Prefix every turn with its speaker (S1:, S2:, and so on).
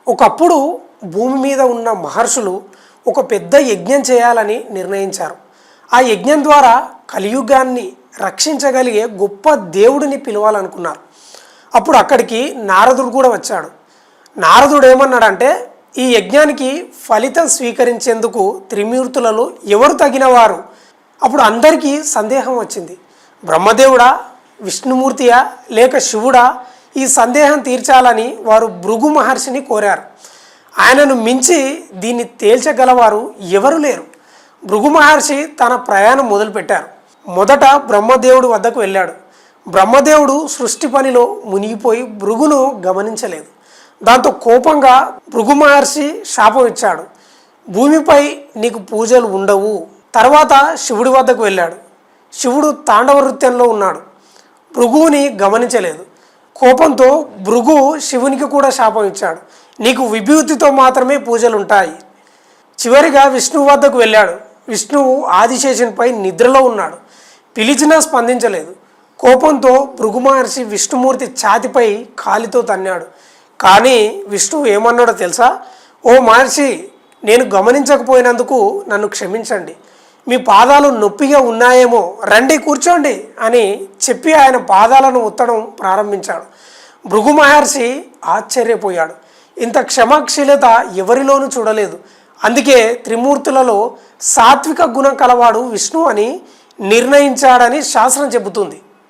S1: ఒకప్పుడు భూమి మీద ఉన్న మహర్షులు ఒక పెద్ద యజ్ఞం చేయాలని నిర్ణయించారు. ఆ యజ్ఞం ద్వారా కలియుగాన్ని రక్షించగలిగే గొప్ప దేవుడిని పిలవాలనుకున్నారు. అప్పుడు అక్కడికి నారదుడు కూడా వచ్చాడు. నారదుడు ఏమన్నాడంటే, ఈ యజ్ఞానికి ఫలితం స్వీకరించేందుకు త్రిమూర్తులలో ఎవరు తగినవారు? అప్పుడు అందరికీ సందేహం వచ్చింది. బ్రహ్మదేవుడా, విష్ణుమూర్తియా, లేక శివుడా? ఈ సందేహం తీర్చాలని వారు భృగు మహర్షిని కోరారు. ఆయనను మించి దీన్ని తేల్చగలవారు ఎవరు లేరు. భృగు మహర్షి తన ప్రయాణం మొదలుపెట్టారు. మొదట బ్రహ్మదేవుడి వద్దకు వెళ్ళాడు. బ్రహ్మదేవుడు సృష్టి పనిలో మునిగిపోయి భృగును గమనించలేదు. దాంతో కోపంగా భృగు మహర్షి శాపం ఇచ్చాడు. భూమిపై నీకు పూజలు ఉండవు. తర్వాత శివుడి వద్దకు వెళ్ళాడు. శివుడు తాండవ నృత్యంలో ఉన్నాడు. భృగువుని గమనించలేదు. కోపంతో భృగు శివునికి కూడా శాపం ఇచ్చాడు. నీకు విభూతితో మాత్రమే పూజలు ఉంటాయి. చివరిగా విష్ణువు వద్దకు వెళ్ళాడు. విష్ణువు ఆదిశేషునిపై నిద్రలో ఉన్నాడు. పిలిచినా స్పందించలేదు. కోపంతో భృగు మహర్షి విష్ణుమూర్తి ఛాతిపై కాలితో తన్నాడు. కానీ విష్ణువు ఏమన్నాడో తెలుసా? ఓ మహర్షి, నేను గమనించకపోయినందుకు నన్ను క్షమించండి. మీ పాదాలు నొప్పిగా ఉన్నాయేమో, రండి కూర్చోండి అని చెప్పి ఆయన పాదాలను ఉత్తడం ప్రారంభించాడు. భృగు మహర్షి ఆశ్చర్యపోయాడు. ఇంత క్షమాశీలత ఎవరిలోనూ చూడలేదు. అందుకే త్రిమూర్తులలో సాత్విక గుణం కలవాడు విష్ణు అని నిర్ణయించాడని శాస్త్రం చెబుతుంది.